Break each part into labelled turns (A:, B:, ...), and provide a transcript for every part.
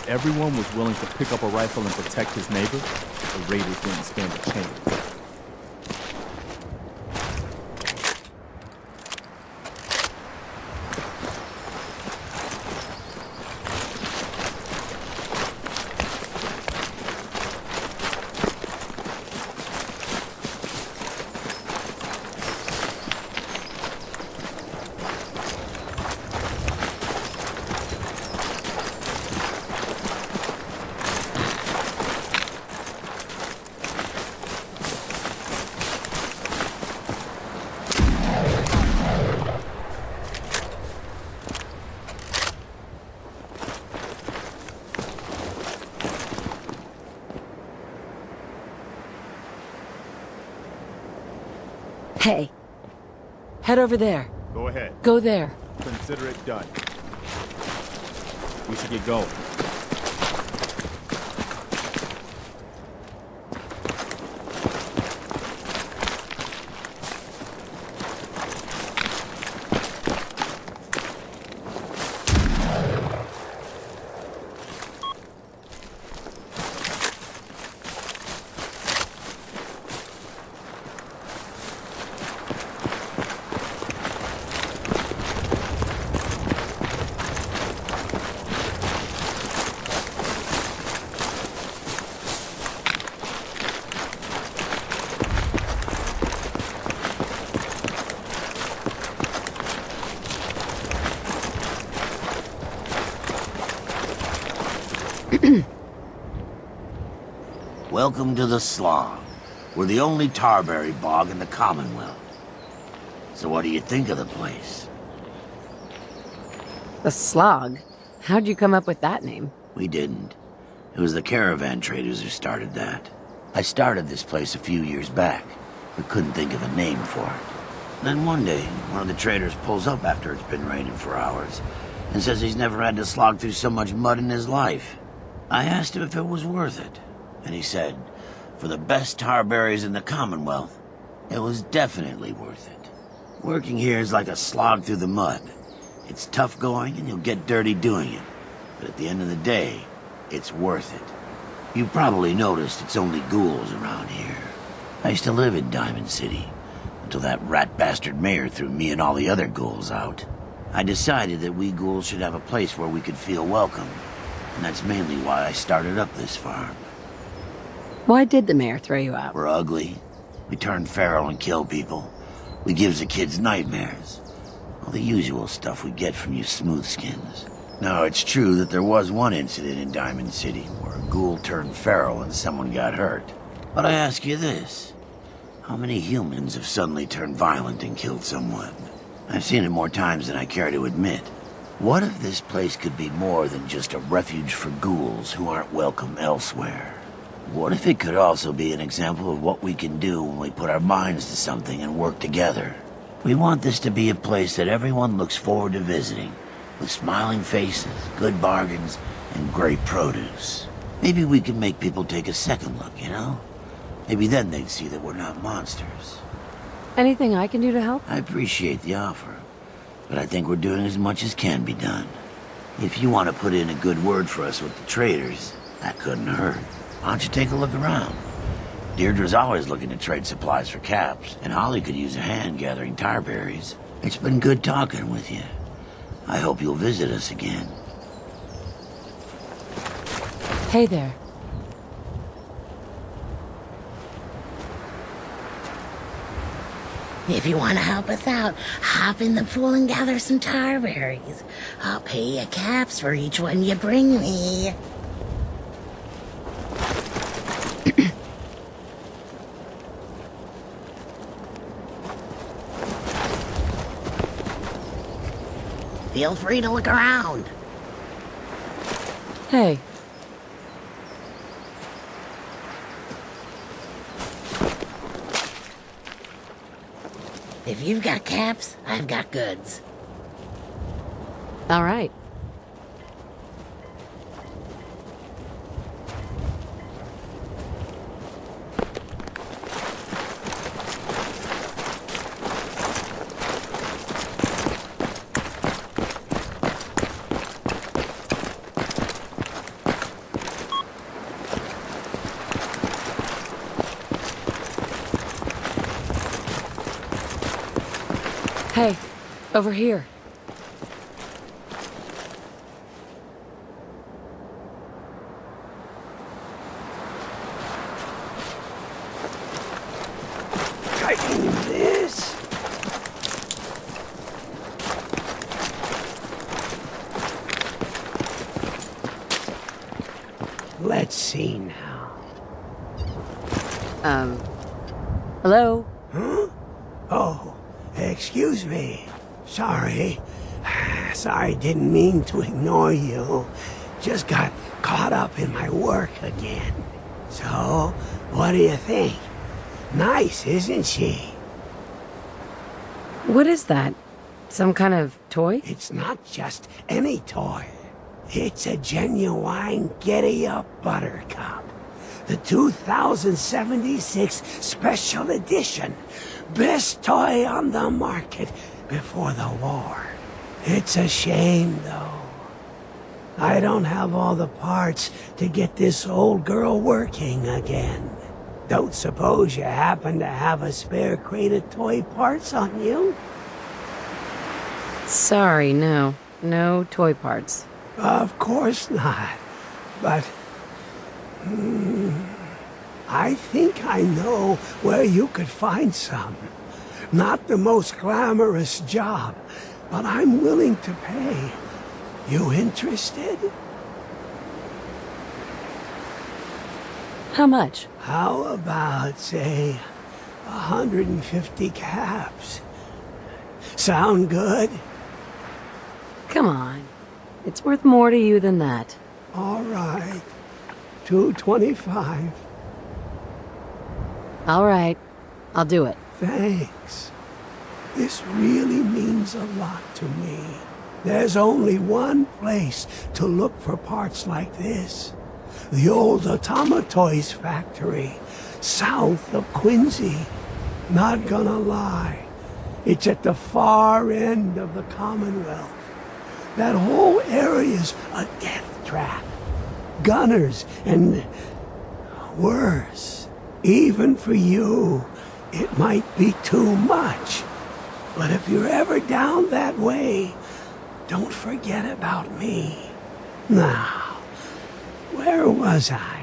A: If everyone was willing to pick up a rifle and protect his neighbor, the raiders wouldn't stand a chance.
B: Hey, head over there.
A: Go ahead.
B: Go there.
A: Consider it done. We should get going.
C: Welcome to the Slog. We're the only tarberry bog in the Commonwealth. So what do you think of the place?
B: The Slog? How'd you come up with that name?
C: We didn't. It was the caravan traders who started that. I started this place a few years back, but couldn't think of a name for it. Then one day, one of the traders pulls up after it's been raining for hours and says he's never had to slog through so much mud in his life. I asked him if it was worth it, and he said, for the best tarberries in the Commonwealth, it was definitely worth it. Working here is like a slog through the mud. It's tough going and you'll get dirty doing it, but at the end of the day, it's worth it. You probably noticed it's only ghouls around here. I used to live in Diamond City, until that rat bastard mayor threw me and all the other ghouls out. I decided that we ghouls should have a place where we could feel welcome, and that's mainly why I started up this farm.
B: Why did the mayor throw you out?
C: We're ugly. We turn feral and kill people. We gives the kids nightmares. All the usual stuff we get from you smoothskins. Now, it's true that there was one incident in Diamond City where a ghoul turned feral and someone got hurt. But I ask you this. How many humans have suddenly turned violent and killed someone? I've seen it more times than I care to admit. What if this place could be more than just a refuge for ghouls who aren't welcome elsewhere? What if it could also be an example of what we can do when we put our minds to something and work together? We want this to be a place that everyone looks forward to visiting, with smiling faces, good bargains, and great produce. Maybe we can make people take a second look, you know? Maybe then they'd see that we're not monsters.
B: Anything I can do to help?
C: I appreciate the offer, but I think we're doing as much as can be done. If you want to put in a good word for us with the traders, that couldn't hurt. Why don't you take a look around? Deirdre's always looking to trade supplies for caps, and Holly could use a hand gathering tarberries. It's been good talking with you. I hope you'll visit us again.
B: Hey there.
D: If you want to help us out, hop in the pool and gather some tarberries. I'll pay you caps for each one you bring me. Feel free to look around.
B: Hey.
D: If you've got caps, I've got goods.
B: All right. Over here.
E: Tighten this. Let's see now.
B: Hello?
E: Oh, excuse me. Sorry. Sorry, didn't mean to ignore you. Just got caught up in my work again. So, what do you think? Nice, isn't she?
B: What is that? Some kind of toy?
E: It's not just any toy. It's a genuine giddy-up buttercup. The 2076 Special Edition. Best toy on the market before the war. It's a shame, though. I don't have all the parts to get this old girl working again. Don't suppose you happen to have a spare crate of toy parts on you?
B: Sorry, no. No toy parts.
E: Of course not. But... I think I know where you could find some. Not the most glamorous job, but I'm willing to pay. You interested?
B: How much?
E: How about, say, 150 caps? Sound good?
B: Come on. It's worth more to you than that.
E: All right. 225.
B: All right. I'll do it.
E: Thanks. This really means a lot to me. There's only one place to look for parts like this. The old Automatoys factory, south of Quincy. Not gonna lie, it's at the far end of the Commonwealth. That whole area's a death trap. Gunners and worse. Even for you, it might be too much. But if you're ever down that way, don't forget about me. Now, where was I?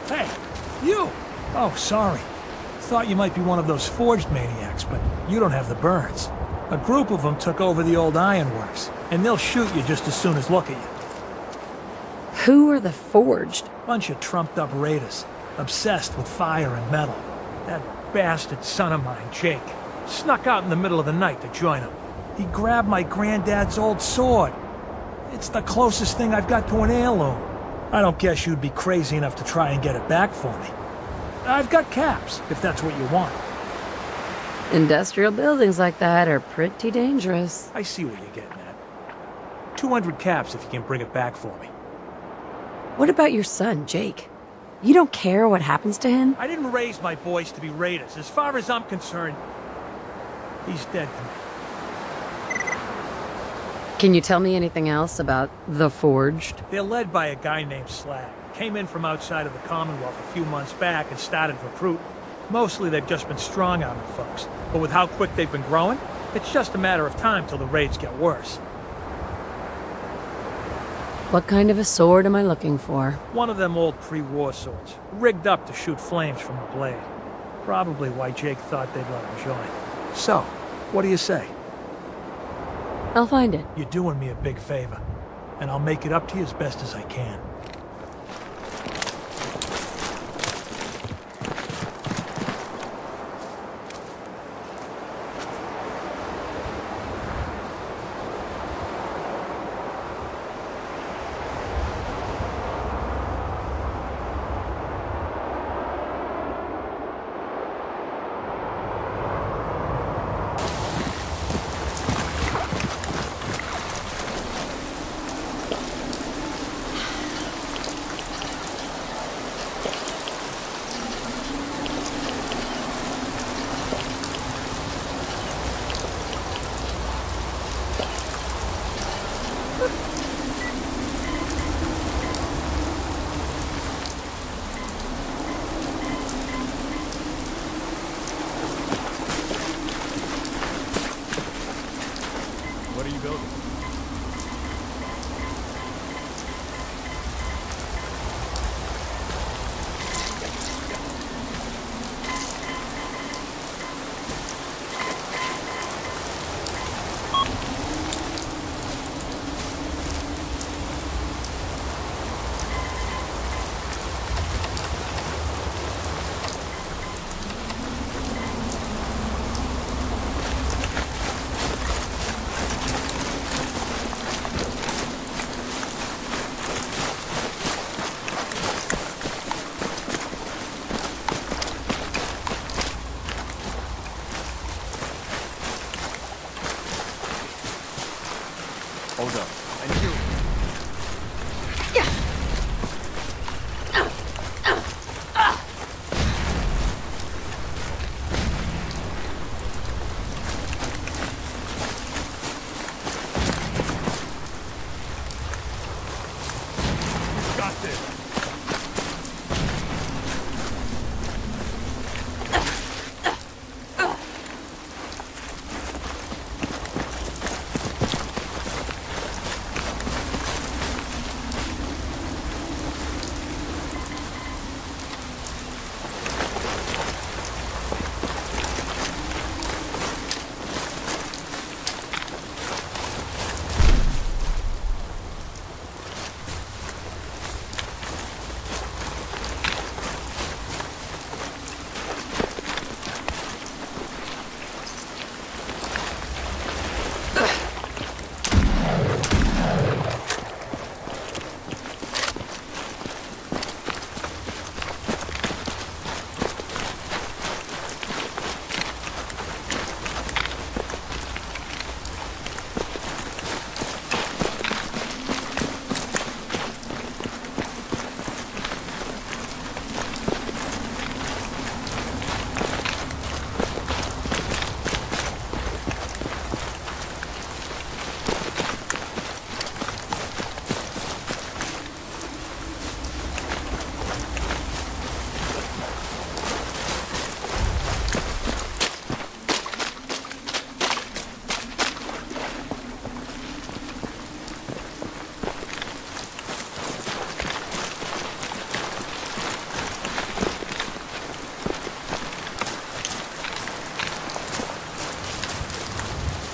F: Hey, you! Oh, sorry. Thought you might be one of those forged maniacs, but you don't have the burns. A group of them took over the old ironworks, and they'll shoot you just as soon as look at you.
B: Who are the Forged?
F: Bunch of trumped-up raiders, obsessed with fire and metal. That bastard son of mine, Jake, snuck out in the middle of the night to join them. He grabbed my granddad's old sword. It's the closest thing I've got to an heirloom. I don't guess you'd be crazy enough to try and get it back for me. I've got caps, if that's what you want.
B: Industrial buildings like that are pretty dangerous.
F: I see what you're getting at. 200 caps if you can bring it back for me.
B: What about your son, Jake? You don't care what happens to him?
F: I didn't raise my boys to be raiders. As far as I'm concerned, he's dead to me.
B: Can you tell me anything else about the Forged?
F: They're led by a guy named Slag. Came in from outside of the Commonwealth a few months back and started recruiting. Mostly they've just been strong-arming folks. But with how quick they've been growing, it's just a matter of time till the raids get worse.
B: What kind of a sword am I looking for?
F: One of them old pre-war swords, rigged up to shoot flames from the blade. Probably why Jake thought they'd let him join. So, what do you say?
B: I'll find it.
F: You're doing me a big favor, and I'll make it up to you as best as I can.
A: What are you building? Hold up. And you. Got this.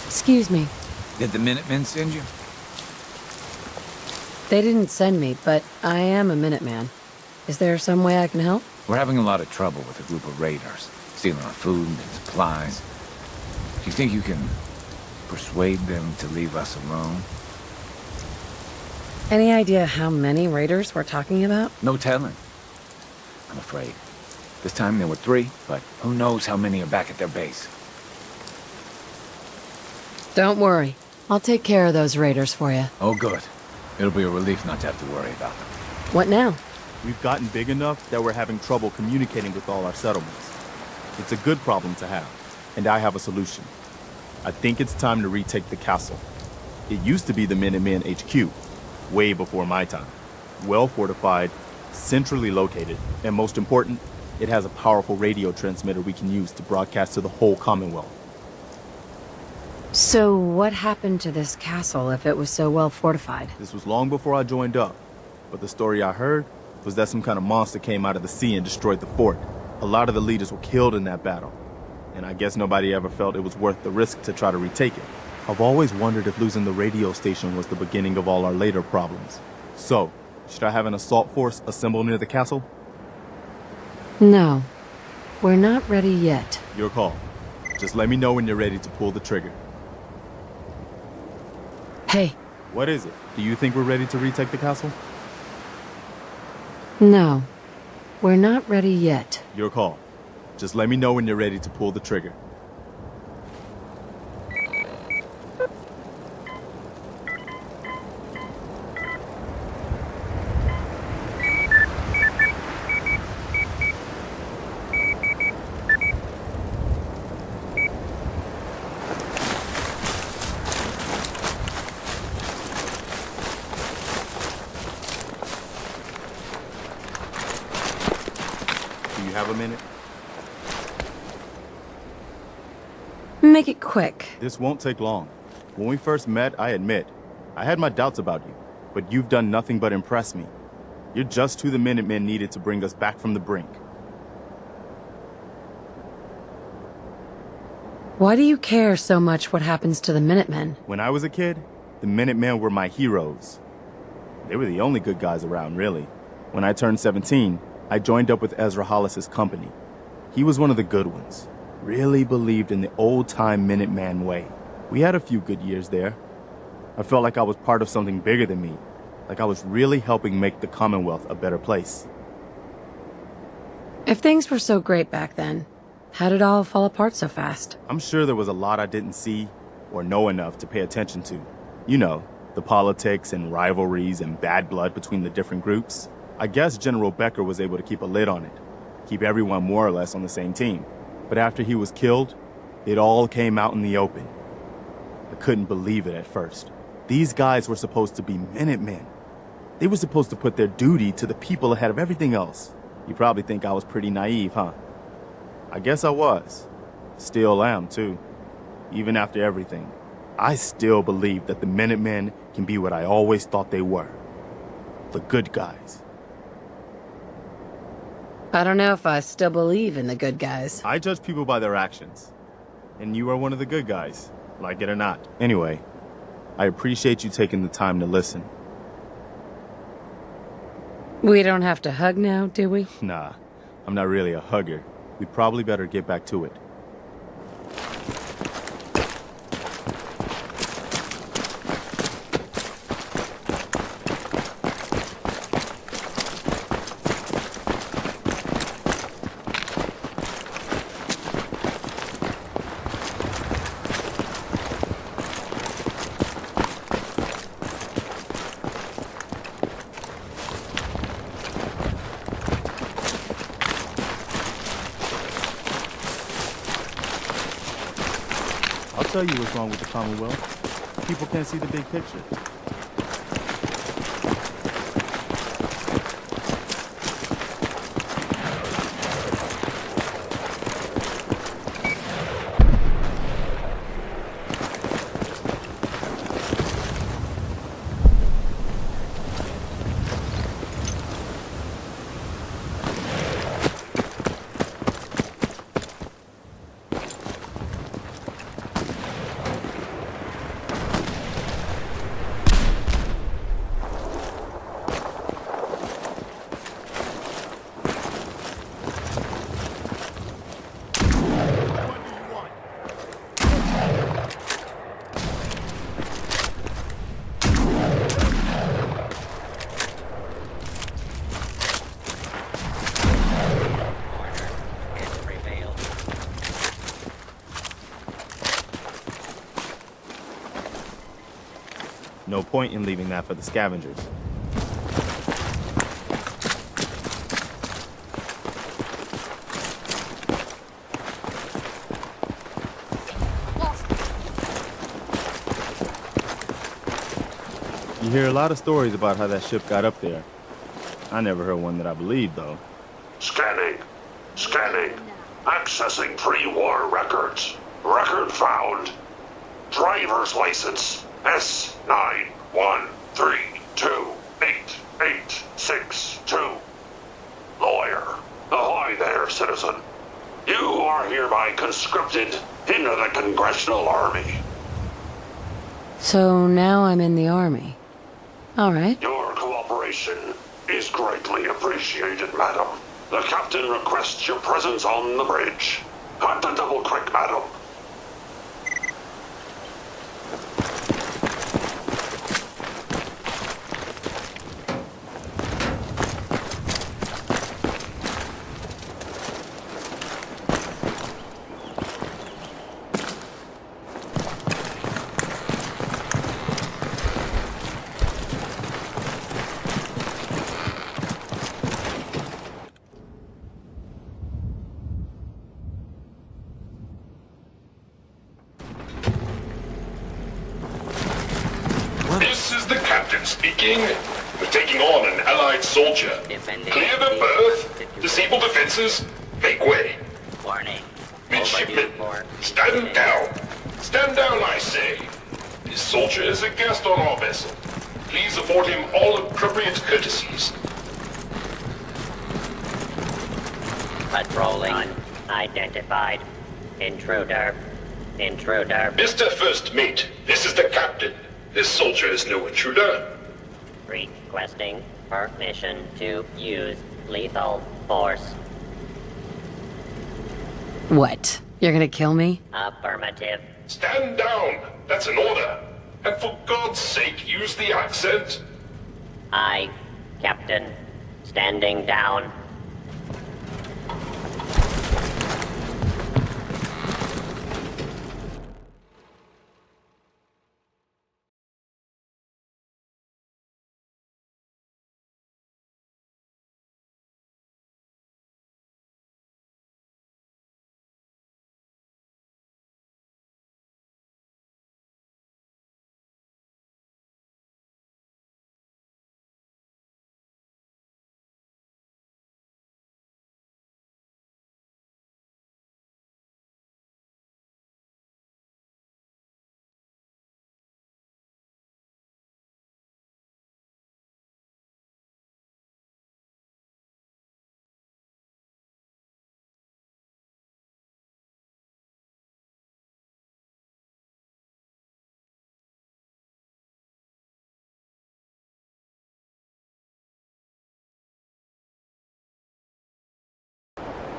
B: Excuse me.
G: Did the Minutemen send you?
B: They didn't send me, but I am a Minuteman. Is there some way I can help?
G: We're having a lot of trouble with a group of raiders, stealing our food and supplies. Do you think you can persuade them to leave us alone?
B: Any idea how many raiders we're talking about?
G: No telling, I'm afraid. This time there were 3, but who knows how many are back at their base.
B: Don't worry. I'll take care of those raiders for you.
G: Oh, good. It'll be a relief not to have to worry about them.
B: What now?
A: We've gotten big enough that we're having trouble communicating with all our settlements. It's a good problem to have, and I have a solution. I think it's time to retake the castle. It used to be the Minutemen HQ, way before my time. Well fortified, centrally located, and most important, it has a powerful radio transmitter we can use to broadcast to the whole Commonwealth.
B: So what happened to this castle if it was so well fortified?
A: This was long before I joined up, but the story I heard was that some kind of monster came out of the sea and destroyed the fort. A lot of the leaders were killed in that battle, and I guess nobody ever felt it was worth the risk to try to retake it. I've always wondered if losing the radio station was the beginning of all our later problems. So, should I have an assault force assemble near the castle?
B: No, we're not ready yet.
A: Your call. Just let me know when you're ready to pull the trigger.
B: Hey,
A: What is it? Do you think we're ready to retake the castle?
B: no, we're not ready yet.
A: Your call. Just let me know when you're ready to pull the trigger. Do you have a minute?
B: Make it quick.
A: This won't take long. When we first met, I admit, I had my doubts about you, but you've done nothing but impress me. You're just who the Minutemen needed to bring us back from the brink.
B: Why do you care so much what happens to the Minutemen?
A: When I was a kid, the Minutemen were my heroes. They were the only good guys around, really. When I turned 17, I joined up with Ezra Hollis's company. He was one of the good ones. Really believed in the old-time Minuteman way. We had a few good years there. I felt like I was part of something bigger than me. Like I was really helping make the Commonwealth a better place.
B: If things were so great back then, how did it all fall apart so fast?
A: I'm sure there was a lot I didn't see or know enough to pay attention to. You know, the politics and rivalries and bad blood between the different groups. I guess General Becker was able to keep a lid on it, keep everyone more or less on the same team. But after he was killed, it all came out in the open. I couldn't believe it at first. These guys were supposed to be Minutemen. They were supposed to put their duty to the people ahead of everything else. You probably think I was pretty naive, huh? I guess I was. Still am, too. Even after everything, I still believe that the Minutemen can be what I always thought they were. The good guys.
B: I don't know if I still believe in the good guys.
A: I judge people by their actions. And you are one of the good guys, like it or not. Anyway, I appreciate you taking the time to listen.
B: We don't have to hug now, do we?
A: Nah, I'm not really a hugger. We probably better get back to it. I'll tell you what's wrong with the Commonwealth. People can't see the big picture. No point in leaving that for the scavengers. You hear a lot of stories about how that ship got up there. I never heard one that I believed, though.
H: Scanning. Scanning. Accessing pre-war records. Record found. Driver's license. S91328862. Lawyer. Ahoy there, citizen. You are hereby conscripted into the Congressional Army.
B: So now I'm in the army. All right.
H: Your cooperation is greatly appreciated, madam. The captain requests your presence on the bridge. At the Double Creek, madam.
I: This is the captain speaking. We're taking on an allied soldier. Clear the berth. Disable defenses. Make way.
J: Warning.
I: Midshipman, stand down. Stand down, I say. This soldier is a guest on our vessel. Please afford him all appropriate courtesies.
J: Patrolling. Unidentified. Intruder. Intruder.
I: Mr. First Mate, this is the captain. This soldier is no intruder.
J: Requesting permission to use lethal force.
B: What? You're gonna kill me?
J: Affirmative.
I: Stand down. That's an order. And for God's sake, use the accent.
J: I, Captain, standing down.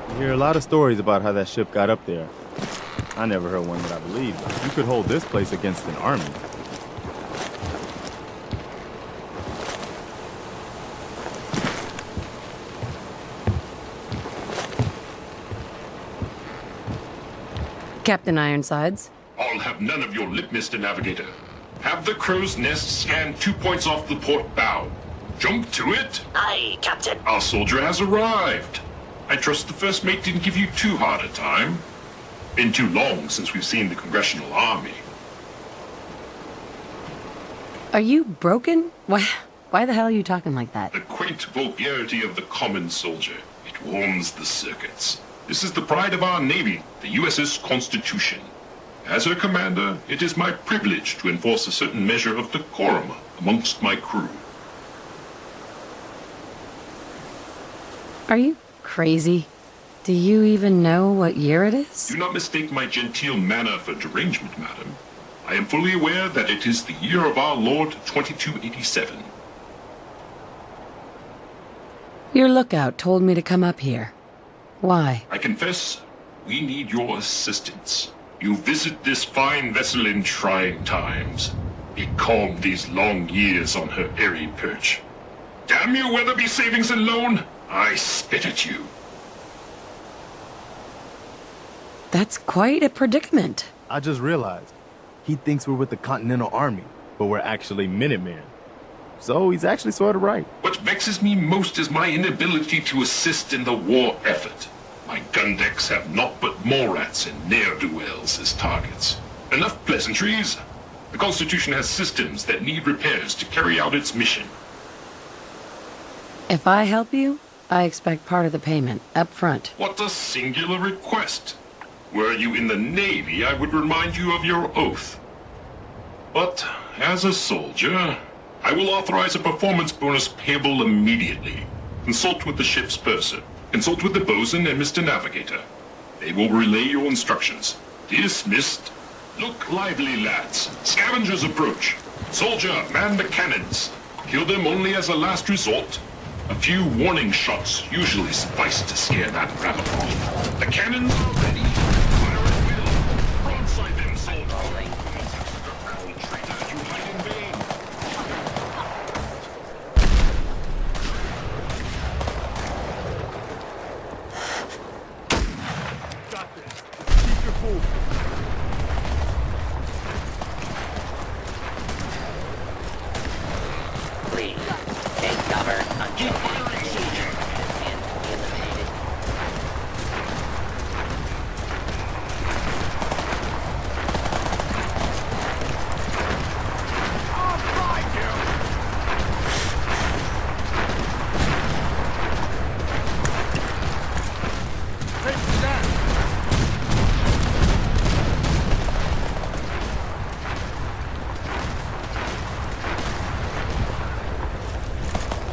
A: You hear a lot of stories about how that ship got up there. I never heard one that I believed. You could hold this place against an army.
B: Captain Ironsides.
I: I'll have none of your lip, Mr. Navigator. Have the crow's nest scan 2 points off the port bow. Jump to it.
J: Aye, Captain.
I: Our soldier has arrived. I trust the first mate didn't give you too hard a time. Been too long since we've seen the Congressional Army.
B: Are you broken? Why the hell are you talking like that?
I: The quaint vulgarity of the common soldier. It warms the circuits. This is the pride of our Navy, the USS Constitution. As her commander, it is my privilege to enforce a certain measure of decorum amongst my crew.
B: Are you crazy? Do you even know what year it is?
I: Do not mistake my genteel manner for derangement, madam. I am fully aware that it is the year of our Lord 2287.
B: Your lookout told me to come up here. Why?
I: I confess, we need your assistance. You visit this fine vessel in trying times. Be calm these long years on her airy perch. Damn you, Weatherby Savings and Loan! I spit at you.
B: That's quite a predicament.
A: I just realized. He thinks we're with the Continental Army, but we're actually Minutemen. So he's actually sort of right.
I: What vexes me most is my inability to assist in the war effort. My gun decks have naught but Morats and ne'er-do-wells as targets. Enough pleasantries. The Constitution has systems that need repairs to carry out its mission.
B: If I help you, I expect part of the payment, up front.
I: What a singular request. Were you in the Navy, I would remind you of your oath. But, as a soldier, I will authorize a performance bonus payable immediately. Consult with the ship's purser. Consult with the bosun and Mr. Navigator. They will relay your instructions. Dismissed. Look lively, lads. Scavengers approach. Soldier, man the cannons. Kill them only as a last resort. A few warning shots usually suffice to scare that rabbit off. The cannons are ready. Fire at will. Broadside them, soldier. Traitors, you hide in vain.
F: Got this. Keep your cool.
J: Please, take cover until
I: Keep firing, soldier.
J: eliminated.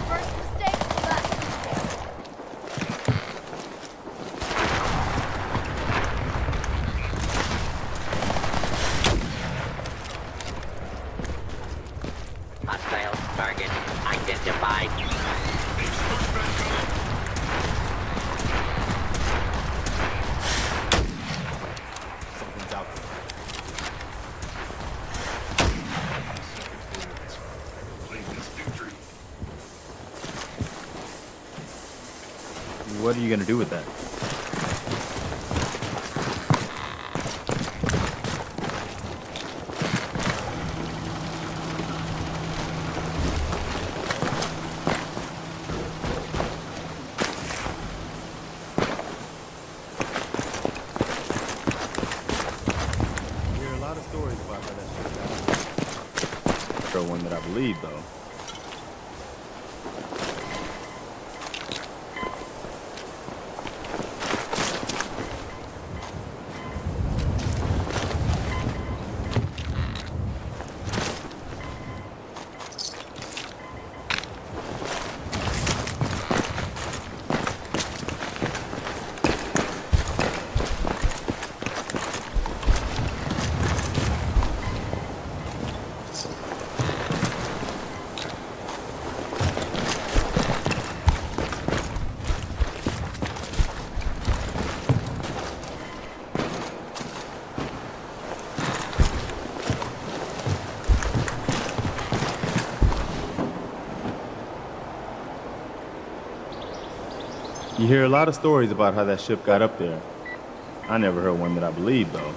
K: First mistake, last mistake.
J: Hostile target identified.
A: Something's out there.
I: Claim this victory.
A: What are you gonna do with that? You hear a lot of stories about how that shit got. Sure one that I believe, though. You hear a lot of stories about how that ship got up there. I never heard one that I believe, though.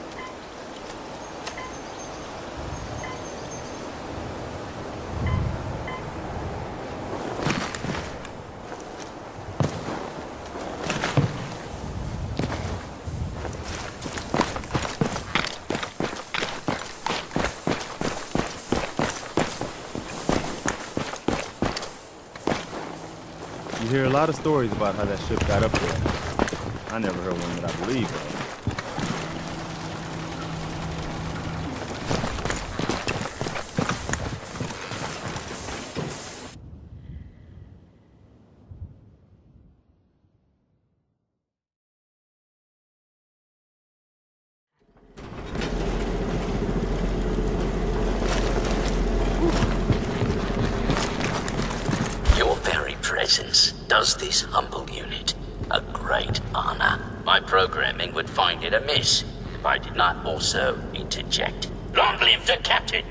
A: You hear a lot of stories about how that ship got up there. I never heard one that I believe, though.
L: Your very presence does this humble unit a great honor. My programming would find it amiss if I did not also interject. Long live the captain!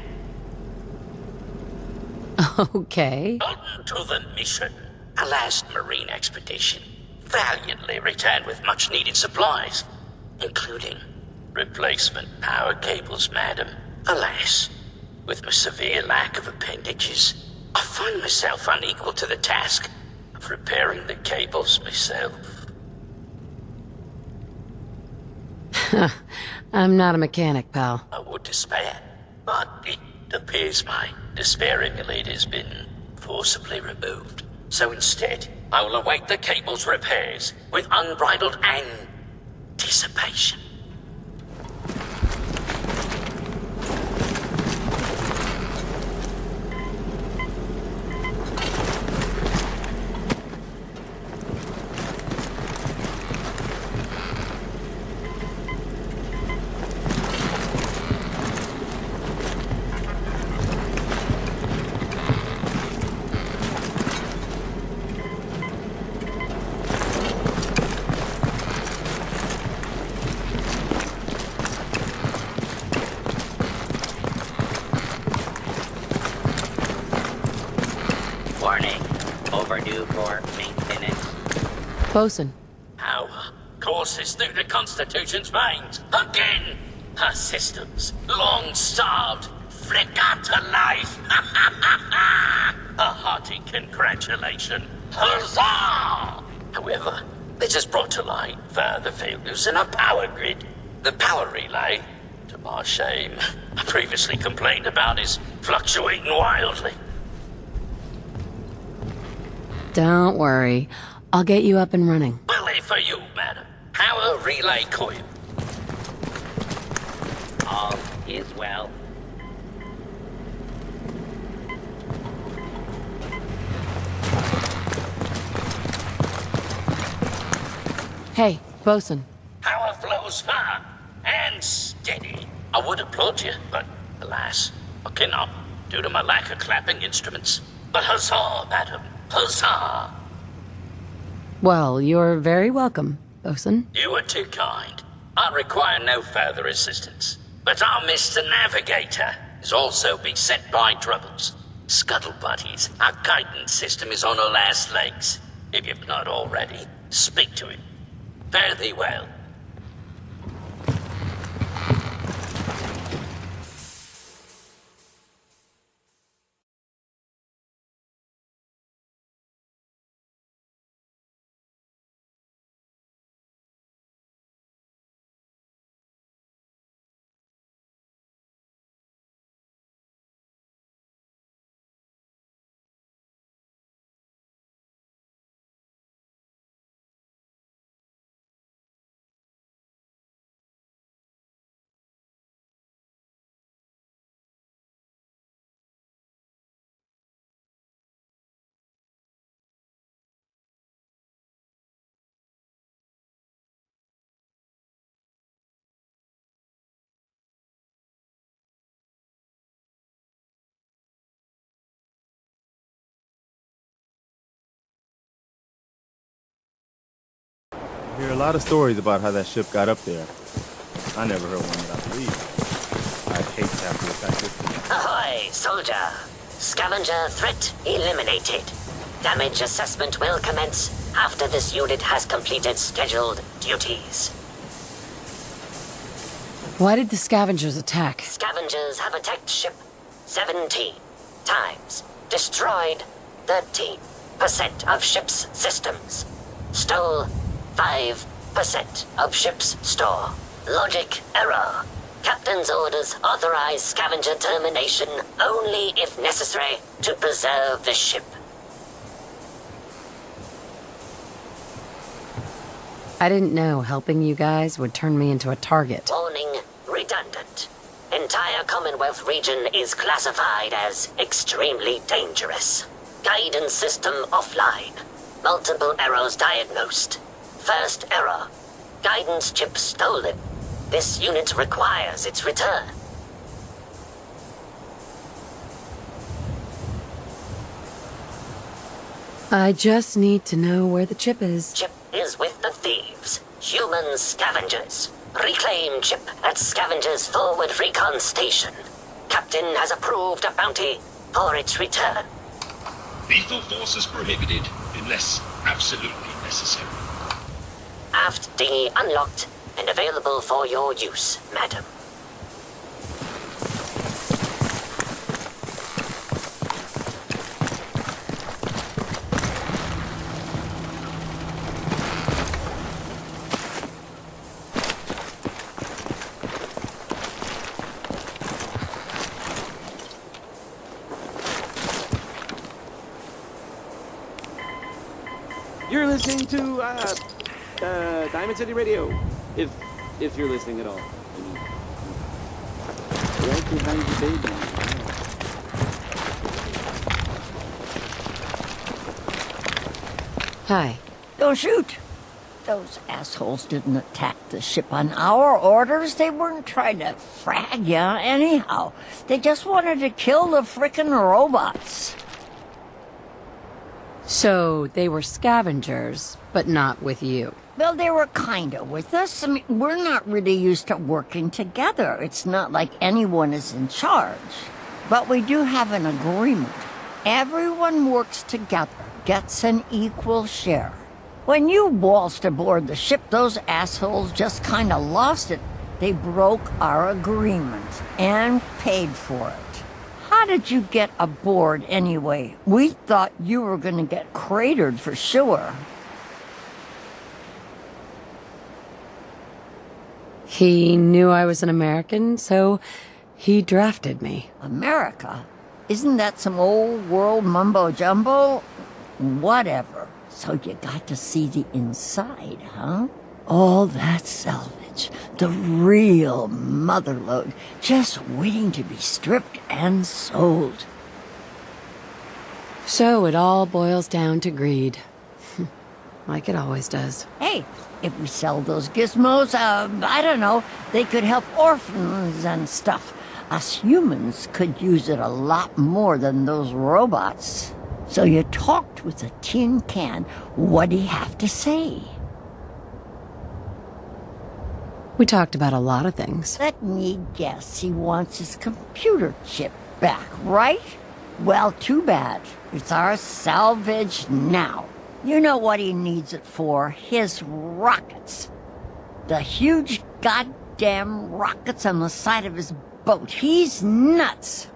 B: Okay.
L: On to the mission. A last marine expedition. Valiantly returned with much-needed supplies, including replacement power cables, madam. Alas, with my severe lack of appendages, I find myself unequal to the task of repairing the cables myself.
B: I'm not a mechanic, pal.
L: I would despair. but it appears my despairing lid has been forcibly removed. So instead, I will await the cable's repairs with unbridled anticipation. Warning. Overdue for maintenance.
B: Bosun,
L: Our courses through the Constitution's veins. Again! Her systems, long starved, flicker to life. A hearty congratulation. Huzzah! However, this has brought to light further failures in our power grid. The power relay, to my shame, I previously complained about, is fluctuating wildly.
B: don't worry. I'll get you up and running.
L: Bully for you, madam. Power relay coil.
J: All is well.
B: Hey, Bosun.
L: Power flows far and steady. I would applaud you, but alas, I cannot, due to my lack of clapping instruments. But huzzah, madam, huzzah!
B: Well, you're very welcome, Bosun.
L: You are too kind. I require no further assistance. But our Mr. Navigator is also beset by troubles. Scuttle buddies, our guidance system is on her last legs. If you've not already, speak to him. Fare thee well.
A: I hear a lot of stories about how that ship got up there. I never heard one that I believe. I'd hate to have to attack this thing.
J: Ahoy, soldier! Scavenger threat eliminated. Damage assessment will commence after this unit has completed scheduled duties.
B: Why did the scavengers attack?
J: Scavengers have attacked ship 17 times. Destroyed 13% of ship's systems. Stole 5% of ship's store. Logic error. Captain's orders authorize scavenger termination only if necessary to preserve the ship.
B: I didn't know helping you guys would turn me into a target.
J: Warning redundant. Entire Commonwealth region is classified as extremely dangerous. Guidance system offline. Multiple errors diagnosed. First error. Guidance chip stolen. This unit requires its return.
B: I just need to know where the chip is.
J: Chip is with the thieves. Human scavengers. Reclaim chip at Scavenger's forward recon station. Captain has approved a bounty for its return.
I: Lethal force is prohibited unless absolutely necessary.
J: Aft dinghy unlocked and available for your use, madam.
M: You're listening to Diamond City Radio, if you're listening at all. Right behind the baby.
B: Hi.
N: Don't shoot. Those assholes didn't attack the ship on our orders. They weren't trying to frag ya anyhow. They just wanted to kill the frickin' robots.
B: So they were scavengers, but not with you.
N: Well, they were kinda with us. I mean, we're not really used to working together. It's not like anyone is in charge. But we do have an agreement. Everyone works together, gets an equal share. When you waltzed aboard the ship, those assholes just kinda lost it. They broke our agreement and paid for it. How did you get aboard anyway? We thought you were gonna get cratered for sure.
B: He knew I was an American, so he drafted me.
N: America? Isn't that some old world mumbo-jumbo? Whatever. So you got to see the inside, huh? All that salvage. The real motherlode. Just waiting to be stripped and sold.
B: So it all boils down to greed. Like it always does.
N: Hey, if we sell those gizmos, I don't know, they could help orphans and stuff. Us humans could use it a lot more than those robots. So you talked with a tin can. What'd he have to say?
B: We talked about a lot of things.
N: Let me guess, he wants his computer chip back, right? Well, too bad. It's our salvage now. You know what he needs it for? His rockets. The huge goddamn rockets on the side of his boat. He's nuts.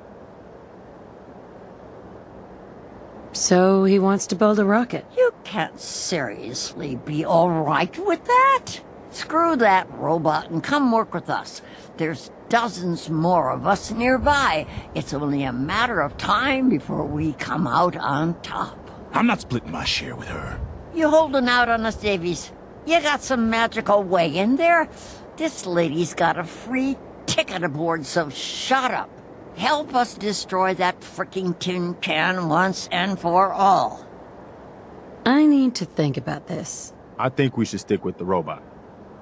B: So he wants to build a rocket.
N: You can't seriously be all right with that? Screw that robot and come work with us. There's dozens more of us nearby. It's only a matter of time before we come out on top.
G: I'm not splitting my share with her.
N: You holding out on us, Davies? You got some magical way in there? This lady's got a free ticket aboard, so shut up. Help us destroy that fricking tin can once and for all.
B: I need to think about this.
A: I think we should stick with the robot.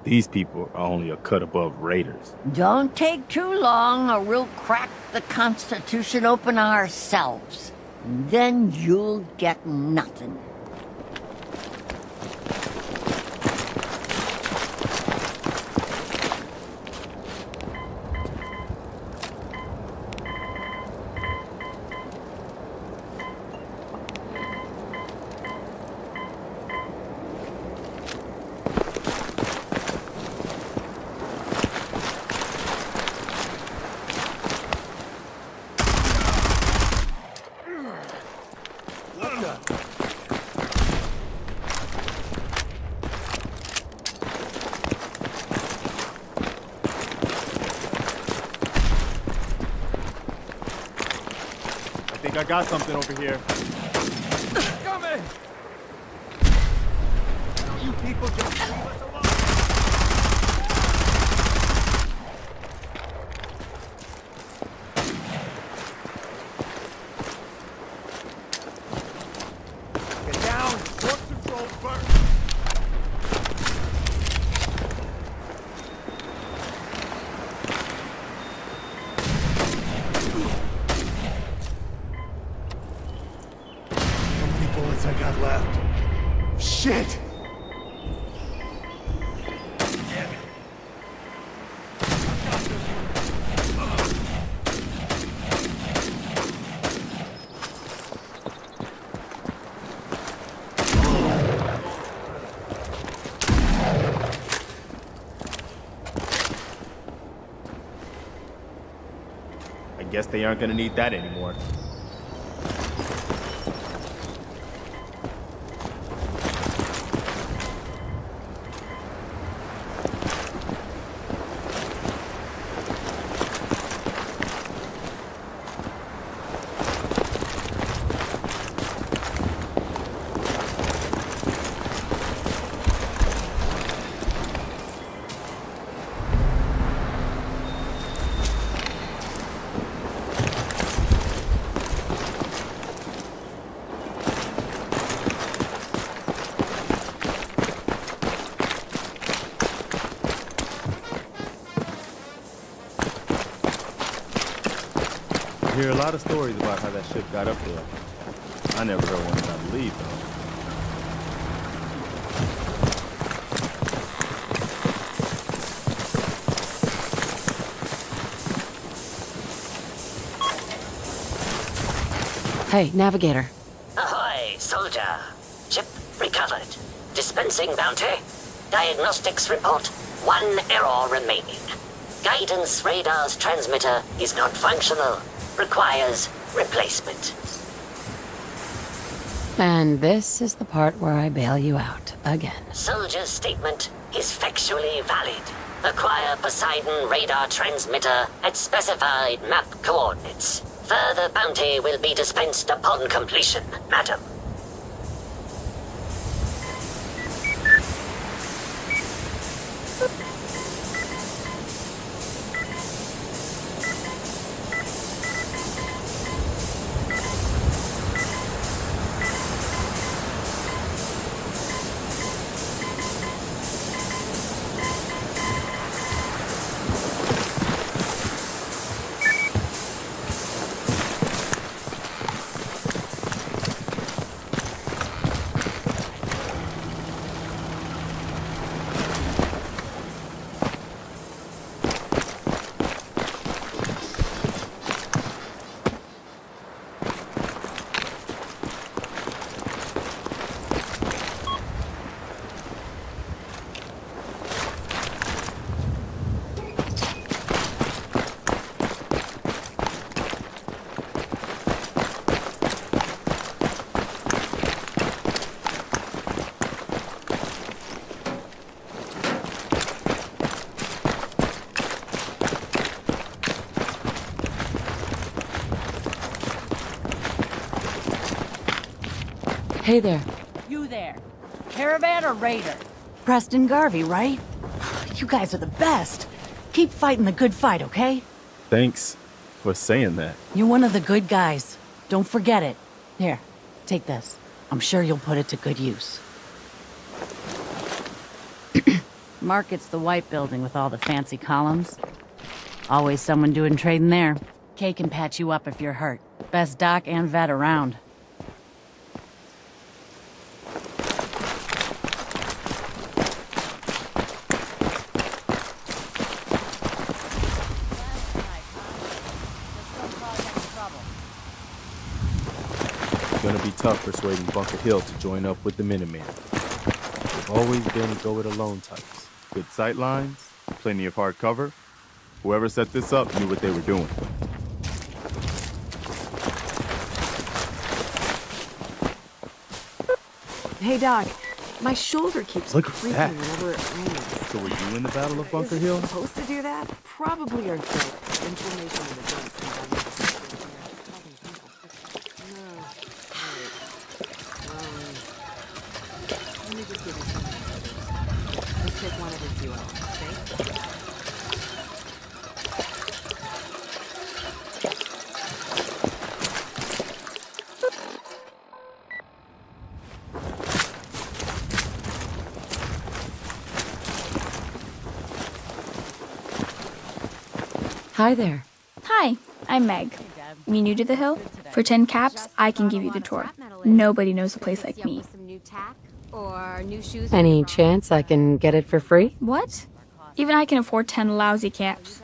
A: These people are only a cut above raiders.
N: Don't take too long or we'll crack the Constitution open ourselves. Then you'll get nothing.
A: I got something over here.
F: Coming! You people just leave us alone! Get down! Force control first!
E: I got left. Shit!
A: I guess they aren't gonna need that anymore. hear a lot of stories about how that ship got up there. I never heard one about to leave, though.
B: Hey, navigator.
J: Ahoy, soldier. Ship recovered. Dispensing bounty. Diagnostics report. 1 error remaining. Guidance radar's transmitter is not functional. Requires replacement.
B: And this is the part where I bail you out again.
J: Soldier's statement is factually valid. Acquire Poseidon radar transmitter at specified map coordinates. Further bounty will be dispensed upon completion, madam.
B: Hey there.
O: You there. Caravan or Raider?
P: Preston Garvey, right? You guys are the best. Keep fighting the good fight, okay?
A: Thanks for saying that.
P: You're one of the good guys. Don't forget it. Here, take this. I'm sure you'll put it to good use. Market's the white building with all the fancy columns. Always someone doing trading there. Kay can patch you up if you're hurt. Best doc and vet around.
A: Gonna be tough persuading Bunker Hill to join up with the Minutemen. They've always been go-it-alone types. Good sight lines, plenty of hard cover. Whoever set this up knew what they were doing.
Q: Hey, Doc. My shoulder keeps
A: Look at
Q: creaking
A: that.
Q: whenever it rains.
A: So were you in the Battle of Bunker
Q: Is
A: Hill?
Q: it supposed to do that? Probably are good. Inflammation in the joints combined with the system here. No. Let me just give you some. Let's take one every few hours, okay?
B: Hi there.
R: Hi, I'm Meg. You new to the hill? For 10 caps, I can give you the tour. Nobody knows a place like me.
B: Any chance I can get it for free?
R: What? Even I can afford 10 lousy caps.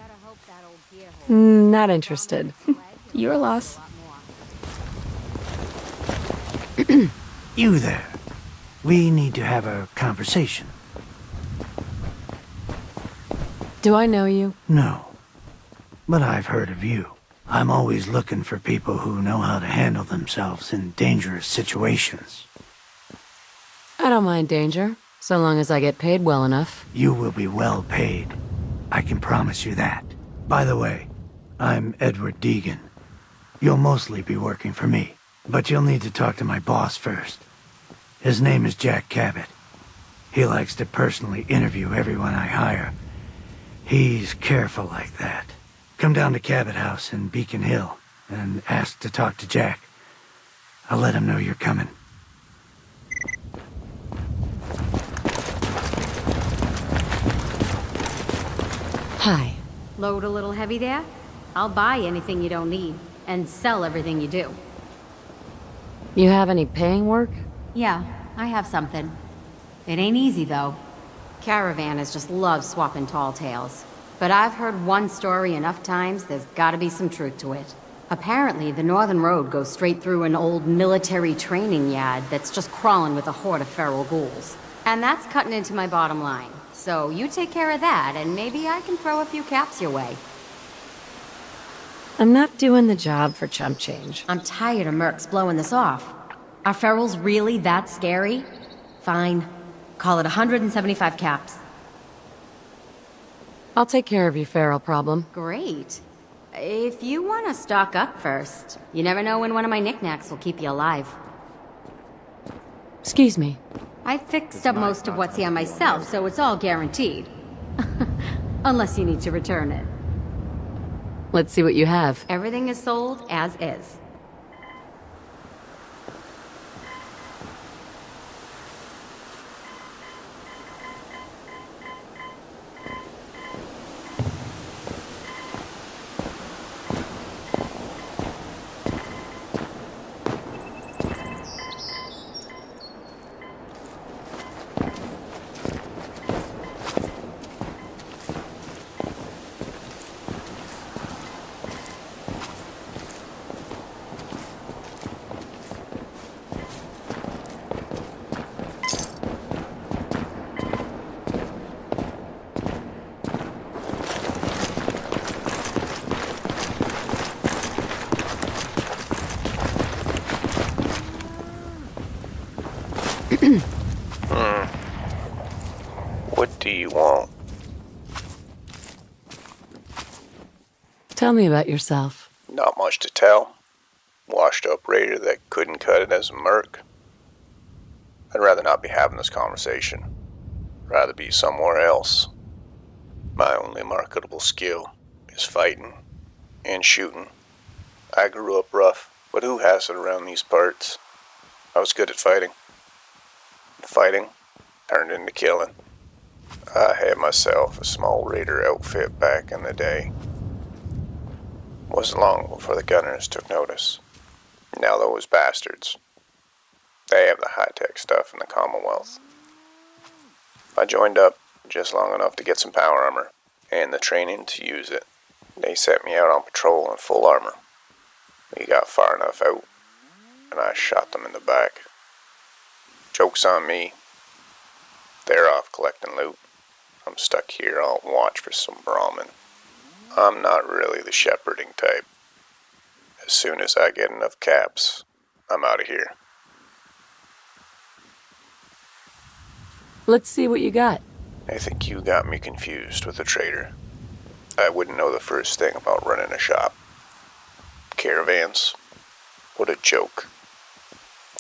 B: Not interested.
R: Your loss.
E: You there. We need to have a conversation.
B: Do I know you?
E: No. But I've heard of you. I'm always looking for people who know how to handle themselves in dangerous situations.
B: I don't mind danger, so long as I get paid well enough.
E: You will be well paid. I can promise you that. By the way, I'm Edward Deegan. You'll mostly be working for me, but you'll need to talk to my boss first. His name is Jack Cabot. He likes to personally interview everyone I hire. He's careful like that. Come down to Cabot House in Beacon Hill and ask to talk to Jack. I'll let him know you're coming.
B: Hi.
S: Load a little heavy there? I'll buy anything you don't need. and sell everything you do.
B: You have any paying work?
S: Yeah, I have something. It ain't easy, though. Caravanners just love swapping tall tales. But I've heard one story enough times, there's gotta be some truth to it. Apparently, the Northern Road goes straight through an old military training yard that's just crawling with a horde of feral ghouls. And that's cutting into my bottom line. So you take care of that, and maybe I can throw a few caps your way.
B: I'm not doing the job for chump change.
S: I'm tired of mercs blowing this off. Are ferals really that scary? Fine. Call it 175 caps.
B: I'll take care of your feral problem.
S: Great. If you want to stock up first, you never know when one of my knickknacks will keep you alive.
B: Excuse me.
S: I fixed up most of what's here myself, so it's all guaranteed. Unless you need to return it.
B: Let's see what you have.
S: Everything is sold as is.
T: What do you want?
B: Tell me about yourself.
T: Not much to tell. Washed up raider that couldn't cut it as a merc. I'd rather not be having this conversation. Rather be somewhere else. My only marketable skill is fighting and shooting. I grew up rough, but who has it around these parts? I was good at fighting. Fighting turned into killing. I had myself a small raider outfit back in the day. Wasn't long before the gunners took notice. Now those bastards, they have the high-tech stuff in the Commonwealth. I joined up just long enough to get some power armor and the training to use it. They set me out on patrol in full armor. We got far enough out, and I shot them in the back. Joke's on me. They're off collecting loot. I'm stuck here on watch for some Brahmin. I'm not really the shepherding type. As soon as I get enough caps, I'm out of here.
B: Let's see what you got.
T: I think you got me confused with a trader. I wouldn't know the first thing about running a shop. Caravans? What a joke.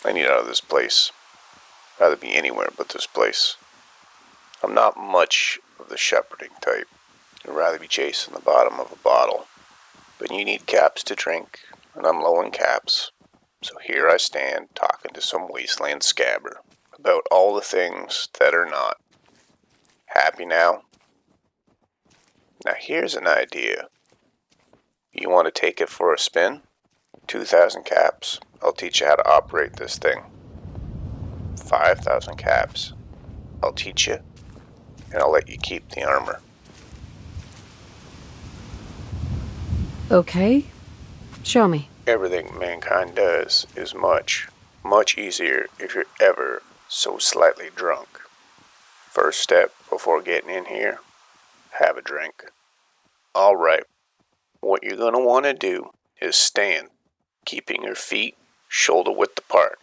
T: I need out of this place. Rather be anywhere but this place. I'm not much of the shepherding type. I'd rather be chasing the bottom of a bottle. But you need caps to drink, and I'm low in caps. So here I stand talking to some Wasteland scabber about all the things that are not. Happy now? Now here's an idea. You want to take it for a spin? 2,000 caps. I'll teach you how to operate this thing. 5,000 caps. I'll teach you, and I'll let you keep the armor.
B: Okay. Show me.
T: Everything mankind does is much, much easier if you're ever so slightly drunk. First step before getting in here, have a drink. Alright, what you're going to want to do is stand, keeping your feet shoulder width apart.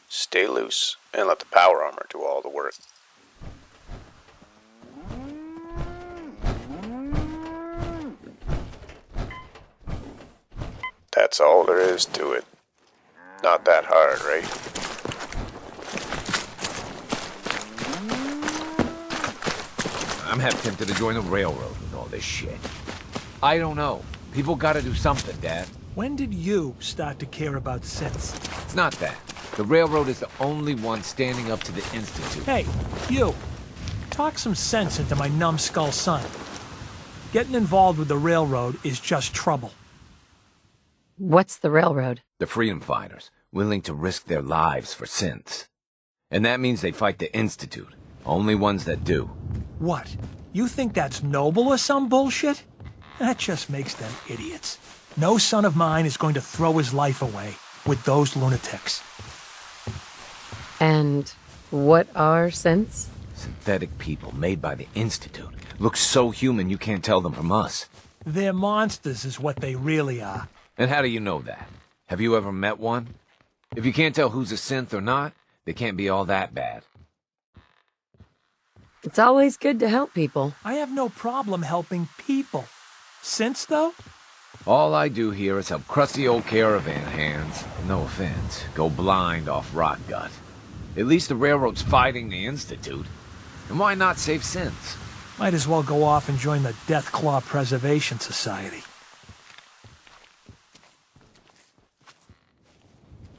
T: Stay loose and let the power armor do all the work. That's all there is to it. Not that hard, right?
G: I'm half tempted to join the railroad with all this shit. I don't know. People gotta do something, Dad.
F: When did you start to care about sense?
G: It's not that. The railroad is the only one standing up to the Institute.
F: Hey, you. Talk some sense into my numbskull son. Getting involved with the railroad is just trouble.
B: What's the railroad?
G: The freedom fighters, willing to risk their lives for synths. And that means they fight the Institute. Only ones that do.
F: What? You think that's noble or some bullshit? That just makes them idiots. No son of mine is going to throw his life away with those lunatics.
B: And what are synths?
G: Synthetic people made by the Institute. Look so human you can't tell them from us.
F: They're monsters is what they really are.
G: And how do you know that? Have you ever met one? If you can't tell who's a synth or not, they can't be all that bad.
B: It's always good to help people.
F: I have no problem helping people. Synths, though?
G: All I do here is help crusty old caravan hands, no offense, go blind off rot gut. At least the railroad's fighting the Institute. And why not save synths?
F: Might as well go off and join the Deathclaw Preservation Society.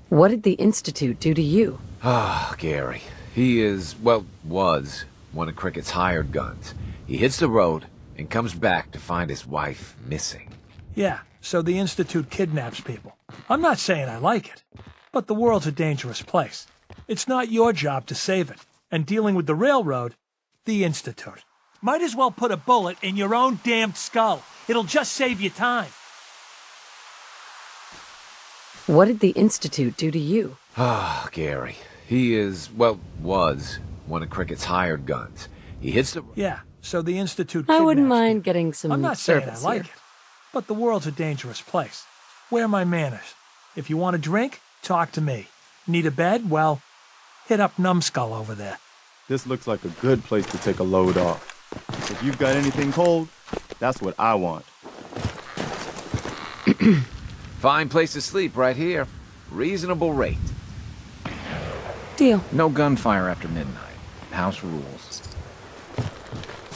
B: What did the Institute do to you?
G: Ah, Gary. He is, well, was one of Cricket's hired guns. He hits the road and comes back to find his wife missing.
F: Yeah, so the Institute kidnaps people. I'm not saying I like it, but the world's a dangerous place. It's not your job to save it. And dealing with the railroad, the Institute. Might as well put a bullet in your own damned skull. It'll just save you time.
B: What did the Institute do to you?
G: Ah, Gary. He is, well, was one of Cricket's hired guns. He hits the...
F: Yeah, so the Institute
B: I wouldn't
F: kidnaps
B: mind
F: people.
B: getting some
F: I'm not
B: service
F: saying I like
B: here.
F: it, but the world's a dangerous place. Where are my manners? If you want a drink, talk to me. Need a bed? Well, hit up Numbskull over there.
A: This looks like a good place to take a load off. If you've got anything cold, that's what I want.
G: Fine place to sleep right here. Reasonable rate.
B: Deal.
G: No gunfire after midnight. House rules.